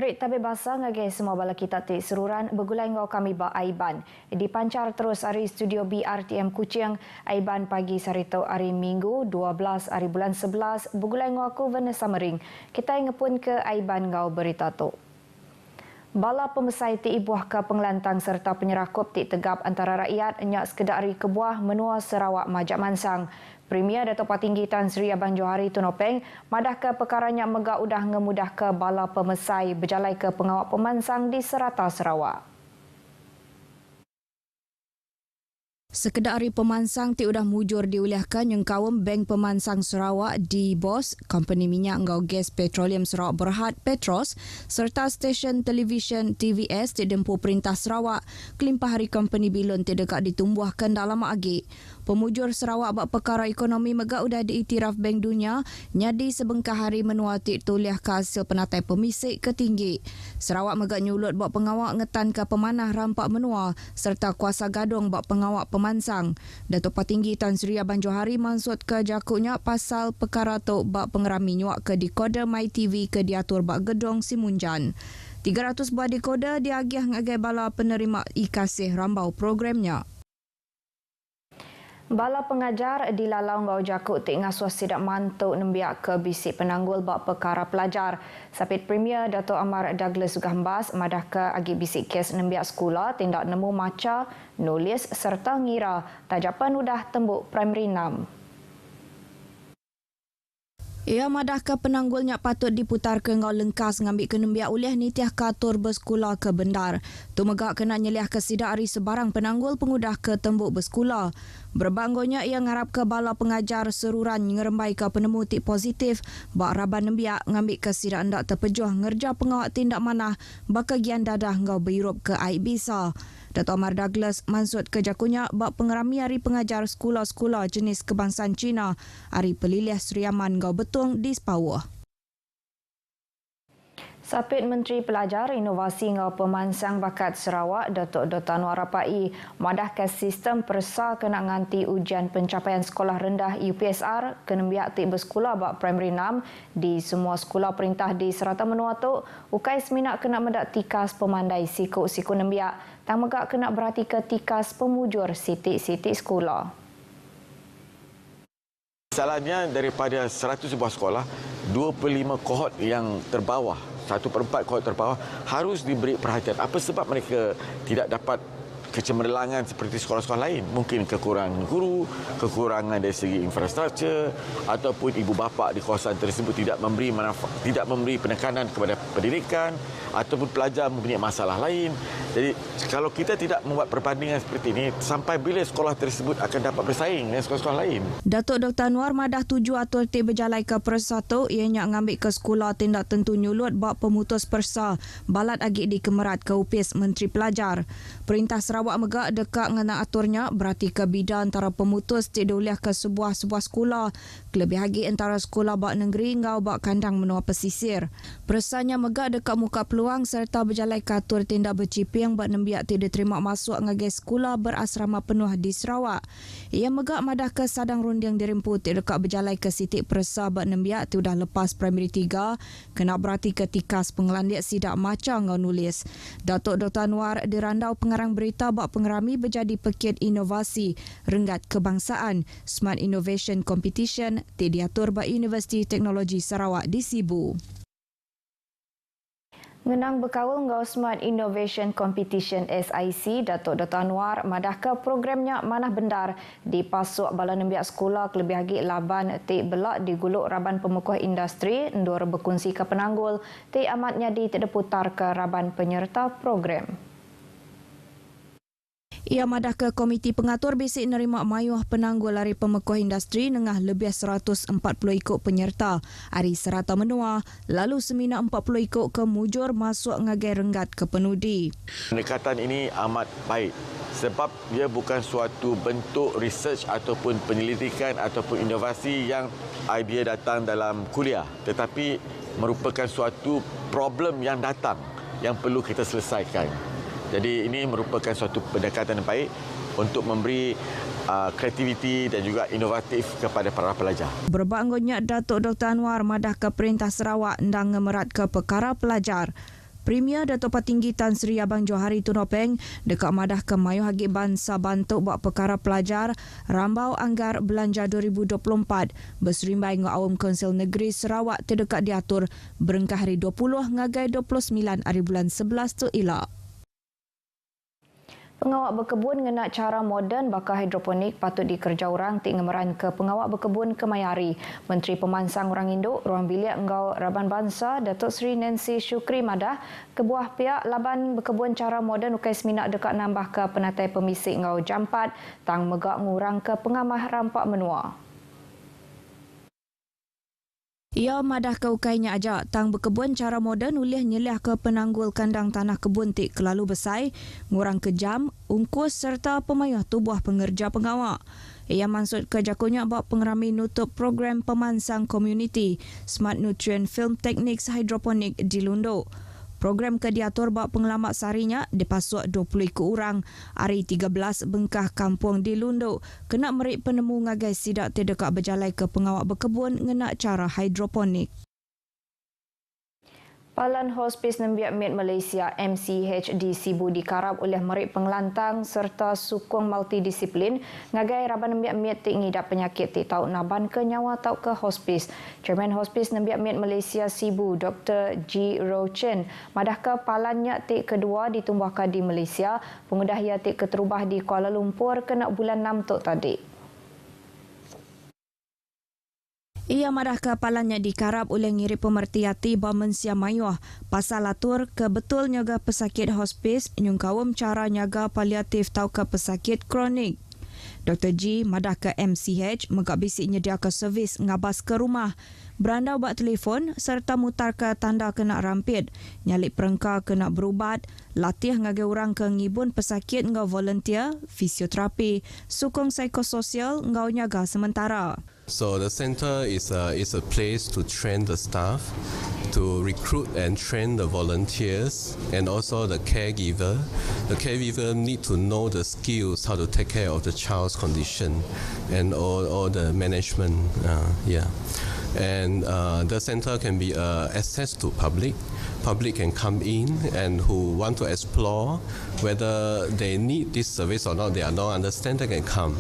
Merit tabir bahasa ngagai semua bala kita ti seruran bergulai ngau kami ba Aiban. Dipancar terus hari studio BRTM Kuching Aiban pagi sarito hari Minggu 12 hari bulan 11 bergulai ngau aku Vanessa Mering. Kita ngepun ke Aiban ngau berita tu. Bala pemesai ti ibuah ke pengelantang serta penyerakup ti tegap antara rakyat nyak sekedar hari kebuah menua Sarawak Majak Mansang. Premier Datuk Patinggi Tan Sri Abang Johari Tunopeng madah ke perkaranya megak udah ngemudah ke bala pemesai berjalai ke pengawak pemansang di serata Sarawak. Sekedar hari pemansang ti udah mujur diuliahkan yang kawam Bank Pemansang Sarawak di BOS, Company Minyak Ngau Gas Petroleum Sarawak Berhad Petros serta stesen televisyen TVS ti dempu Perintah Sarawak kelimpah hari company bilon ti dekat ditumbuhkan dalam agi. Pemujur Sarawak bak perkara ekonomi megak udah diiktiraf Bank Dunia nyadi sebengkah hari menua ti tuliah ke hasil penatai pemisik ketinggi. Sarawak megak nyulut bak pengawak ngetan ke pemanah rampak menua serta kuasa gadong bak pengawak pemansang. Datuk Patinggi Tan Sri Abang Johari maksud ke jakuknya pasal perkara tu bak pengerami nyuak ke dekoder MyTV ke diatur bak gedong Simunjan. 300 buah dekoder diagih ngagai bala penerima ikasih rambau programnya. Bala pengajar di Lalau Ngau Jakuk tik ngasuh sidak mantuk nembiak ke bisik penanggul bak perkara pelajar. Sapit Premier Datuk Amar Douglas Sugambas madah ke agi bisik kes nembiak sekolah tindak nemu maca, nulis serta ngira tajapan udah tembuk primary 6. Ia madah ke penanggulnya patut diputar ke ngau lengkas ngambil ke nembiak uliah nitiah katur bersekolah ke bendar. Tu megak kena nyeliah ke sidak hari sebarang penanggul pengudah ke tembuk bersekolah. Berbanggonya ia ngarap ke bala pengajar seruran ngerembai ke penemu tik positif bak raban nembiak ngambil ke sidak hendak terpejuh ngerja pengawak tindak manah bakagian dadah ngau berup ke aib bisa. Datuk Amar Douglas maksud ke jakunya bak pengerami hari pengajar sekolah-sekolah jenis kebangsaan Cina hari pelilih Sri Aman Ngau Betung di Sepawah. Sapit Menteri Pelajar Inovasi Ngau Pemansang Bakat Sarawak Datuk Dr. Anwar Rapai madah ke sistem persa kena nganti ujian pencapaian sekolah rendah UPSR kena biak tik bersekolah bak primary 6 di semua sekolah perintah di Serata Menua tu ukai seminak kena mendak tikas pemandai siku-siku nembiak tang megak kena berhati ke tikas pemujur sitik-sitik sekolah. Masalahnya daripada 100 sebuah sekolah 25 kohort yang terbawah 1/4 kohort terbawah harus diberi perhatian. Apa sebab mereka tidak dapat kecemerlangan seperti sekolah-sekolah lain? Mungkin kekurangan guru, kekurangan dari segi infrastruktur ataupun ibu bapa di kawasan tersebut tidak memberi penekanan kepada pendidikan ataupun pelajar mempunyai masalah lain. Jadi kalau kita tidak membuat perbandingan seperti ini, sampai bila sekolah tersebut akan dapat bersaing dengan sekolah-sekolah lain? Datuk Dr. Anwar madah tuju atur ti berjalai ke persa tu ianya ngambil ke sekolah tindak tentu nyulut bak pemutus persa balat agi di Kemerat ke Upis Menteri Pelajar. Perintah Sarawak megak dekat ngena aturnya berarti ke bidan antara pemutus ti diuliah ke sebuah sekolah kelebih lagi antara sekolah bak negeri ngau bak kandang menua pesisir. Persanya megak dekat muka peluang serta berjalai ke atur tindak berciping bak nembiak ti diterima masuk ngagai sekolah berasrama penuh di Sarawak. Ia megak madah ke sadang runding dirimpu ti dekat berjalai ke sitik persa bak nembiak ti udah lepas primary 3 kena berarti ke tikas pengelandik sidak maca ngau nulis. Datuk Dr. Anwar dirandau pengarang berita bak pengerami berjadi pekit inovasi renggat kebangsaan Smart Innovation Competition ti diatur bak Universiti Teknologi Sarawak di Sibu. Ngenang berkawal ngau Smart Innovation Competition SIC, Datuk Dr. Anwar madah ke programnya manah bendar di pasuk bala nembiak sekolah kelebih lagi laban tik belak diguluk raban pemukuh industri ndur berkongsi ke penanggul tik amatnya di tidak putar ke raban penyerta program. Ia madah ke Komiti Pengatur Bisik nerima mayuh penanggul hari pemekuh industri nengah lebih 140 ikut penyerta hari Serata Menua lalu semina 40 ikut ke mujur masuk ngagai renggat ke penudi. Pendekatan ini amat baik sebab dia bukan suatu bentuk research ataupun penyelidikan ataupun inovasi yang idea datang dalam kuliah tetapi merupakan suatu problem yang datang yang perlu kita selesaikan. Jadi ini merupakan suatu pendekatan yang baik untuk memberi kreativiti dan juga inovatif kepada para pelajar. Berbanggonya Datuk Dr. Anwar madah ke Perintah Sarawak ndang ngemerat ke perkara pelajar. Premier Datuk Patinggi Tan Sri Abang Johari Tunopeng dekat madah ke Mayuh Hagik Bangsa Bantuk buat perkara pelajar rambau anggar belanja 2024 berserimbai dengan Awam Kaunsil Negeri Sarawak terdekat diatur berengkah hari 20 ngagai 29 hari bulan 11 tu elak. Pengawak berkebun ngena cara moden bakal hidroponik patut dikerja orang tik ngemeran ke pengawak berkebun ke Mayari. Menteri Pemansang Orang Induk, Ruang Bilik Engau Raban Bangsa, Datuk Seri Nancy Syukri Madah, kebuah pihak laban berkebun cara moden ukai seminak dekat nambah ke penatai pemisik Engau Jampat, tang megak ngurang ke pengamah rampak menua. Ia madah ke ukainya ajak tang berkebun cara moden ulih nyeliah ke penanggul kandang tanah kebun tik kelalu besai, ngurang kejam, ungkus serta pemayah tubuh pengerja pengawak. Ia maksud ke jakunya bak pengerami nutup program pemansang komuniti Smart Nutrient Film Techniques Hydroponic di Lundu. Program ke diatur bak pengelamak sarinya dipasuk 20 ke orang hari 13 bengkah kampung di Lundu kena merik penemu ngagai sidak terdekat berjalai ke pengawak berkebun ngena cara hidroponik. Palan Hospis Nembiak Med Malaysia MCH di Sibu dikarap oleh merik pengelantang serta sukong multidisiplin ngagai Raban Nembiak Med tik ngidap penyakit tik tau naban ke nyawa tau ke hospis. Chairman Hospis Nembiak Med Malaysia Sibu Dr. G. Ro Chen madah ke palannya tik kedua ditumbahkan di Malaysia, pengudah ia tik keterubah di Kuala Lumpur kena bulan 6 tok tadi. Ia madah kepalannya dikarap oleh ngiri pemertiati Bamensia Mayuah pasal atur ke betul nyaga pesakit hospis nyungkawam cara nyaga paliatif tau ke pesakit kronik. Dr. G madah ke MCH megak bisik nyedia ke servis ngabas ke rumah, berandau buat telefon serta mutar ke tanda kena rampit, nyalik perengka kena berubat, latih ngagai orang ke ngibun pesakit ngau volunteer, fisioterapi, sukong psikososial ngau nyaga sementara. So the center is a place to train the staff, to recruit and train the volunteers and also the caregiver. The caregiver need to know the skills how to take care of the child's condition and all the management. And the center can be access to public. Public can come in and who want to explore whether they need this service or not, they are not understand, they can come.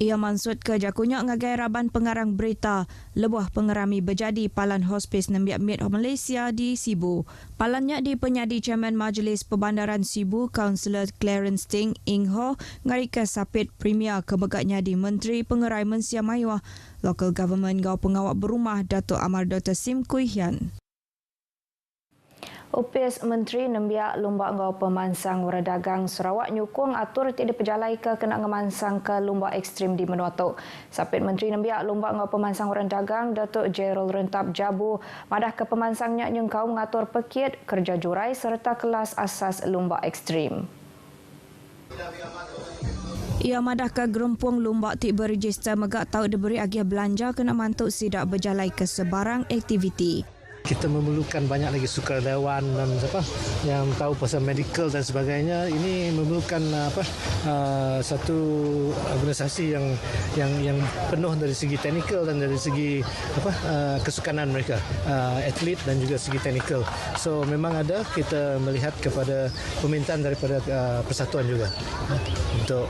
Ia maksud ke jakunya ngagai Raban pengarang berita lebuh pengerami berjadi Palan Hospis Nembiak Med Malaysia di Sibu. Palannya di penyadi Chairman Majlis Perbandaran Sibu, Kaunselor Clarence Ting Ing Ho ngarika sapit Premier kebegaknya di Menteri Pengerai Mensia Mayuah, Local Government Gau Pengawak Berumah Datuk Amar Dr. Sim Kui Hian. Upis Menteri Nembiak Lumba Ngau Pemansang Waradagang Sarawak nyukung atur tidak diperjalai ke kena ngemansang ke lumba ekstrim di Menua Tok. Sapit Menteri Nembiak Lumba Ngau Pemansang Waradagang Datuk Gerald Rentap Jabu madah ke pemansangnya nyungkau mengatur pekit, kerja jurai serta kelas asas lumba ekstrim. Ia madah ke gerumpung lumba tik berregister megak tau diberi agih belanja kena mantuk sidak berjalai ke sebarang aktiviti. Kita memerlukan banyak lagi sukarelawan dan yang tahu pasal medical dan sebagainya. Ini memerlukan satu organisasi yang penuh dari segi teknikal dan dari segi kesukanan mereka, atlet dan juga segi teknikal. So memang ada kita melihat kepada permintaan daripada persatuan juga untuk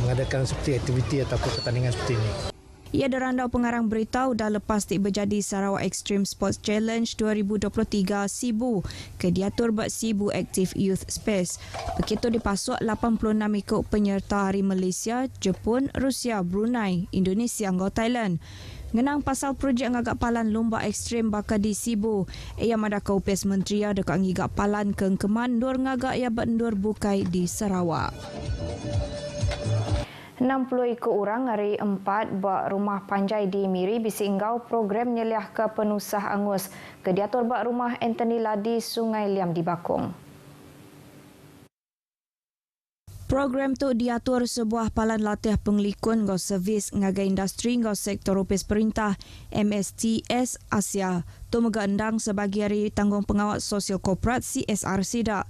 mengadakan seperti aktiviti ataupun pertandingan seperti ini. Ia derandau pengarang berita dah lepas tik berjadi Sarawak Extreme Sports Challenge 2023 Sibu ke diatur buat Sibu Active Youth Space. Begitu dipasuk 86 ikut penyerta hari Malaysia, Jepun, Rusia, Brunei, Indonesia dan Thailand. Ngenang pasal projek ngagak palan lomba ekstrim bakal di Sibu. Ia madah ke upis menteri dekat ngigak palan ke kemandur ngagak ia bandur bukai di Sarawak. 60 ikut orang hari 4 buat rumah panjai di Miri bisi inggau program nyeliah ke penusah angus ke diatur buat rumah Anthony Ladi Sungai Liam di Bakong. Program tu diatur sebuah palan latih pengelikun ngau servis ngagai industri ngau sektor upis perintah MSTS Asia. Tu megandang sebagai hari tanggung pengawat sosial korporat CSR Sidak.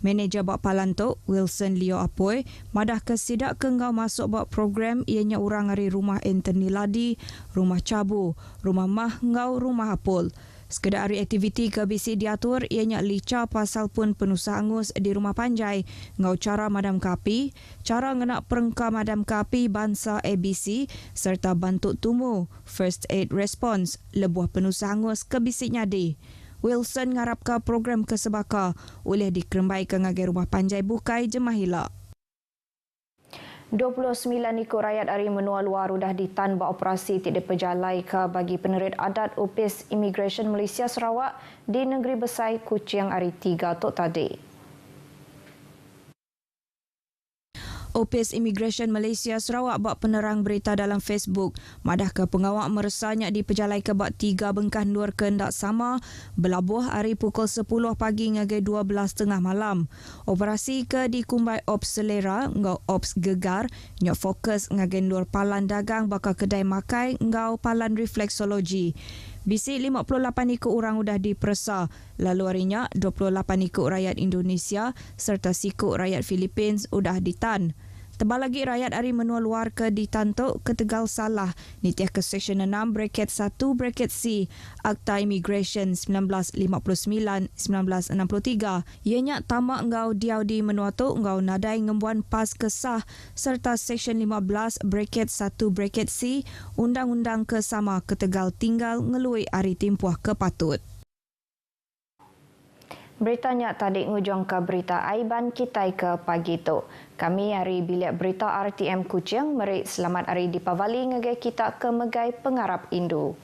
Manager buat palan tu, Wilson Leo Apoy, madah ke sidak ke ngau masuk buat program ianya orang hari rumah Anthony Ladi, rumah Cabu, rumah Mah ngau rumah Apol. Sekedar hari aktiviti ke BC diatur ianya lica pasal pun penusah angus di rumah panjai, ngau cara madam kapi, cara ngenak perengka madam kapi bangsa ABC serta bantuk tumu, first aid response, lebuh penusah angus ke BC nyadi. Wilson ngarapkan program kesebaka oleh dikerembai ke ngagai rumah panjai bukai Jemahila. 29 ekor rakyat dari menua luar sudah ditan beroperasi tidak berjalai ke bagi penerit adat Opis Immigration Malaysia Sarawak di Negeri Besar Kuching hari 3 Tok tadi. Opis Immigration Malaysia Sarawak buat penerang berita dalam Facebook. Madah ke pengawak meresanya di pejalai ke bak 3 bengkah luar kehendak sama belabuh hari pukul 10 pagi ngagai 12.30 malam. Operasi ke dikumbai Ops Selera ngau Ops Gegar nyok fokus ngagai luar palan dagang bakal kedai makai ngau palan refleksologi. Bisi 58 ekor orang sudah diperesa, lalu harinya 28 ekor rakyat Indonesia serta sikuk rakyat Philippines sudah ditan. Tebal lagi rakyat dari menua luar ke ditantuk ke Tegal Salah nitiah ke Seksyen 6 bracket 1 bracket C Akta Immigration 1959-1963. Ianya tamak ngau diau di menua tu ngau nadai ngembuan pas kesah serta Seksyen 15 bracket 1 bracket C Undang-Undang Kesama ke Tegal tinggal ngelui hari timpuah ke patut. Beritanya tadi ngujung ke berita Aiban kita ke pagi tu. Kami hari bilik berita RTM Kuching meri selamat hari Dipavali ngagai kita ke megai pengarap Indu.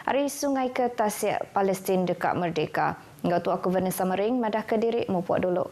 Hari Sungai ke Tasik Palestin dekat Merdeka. Ngau tu aku Vanessa Mering madah ke diri mupuak dulu.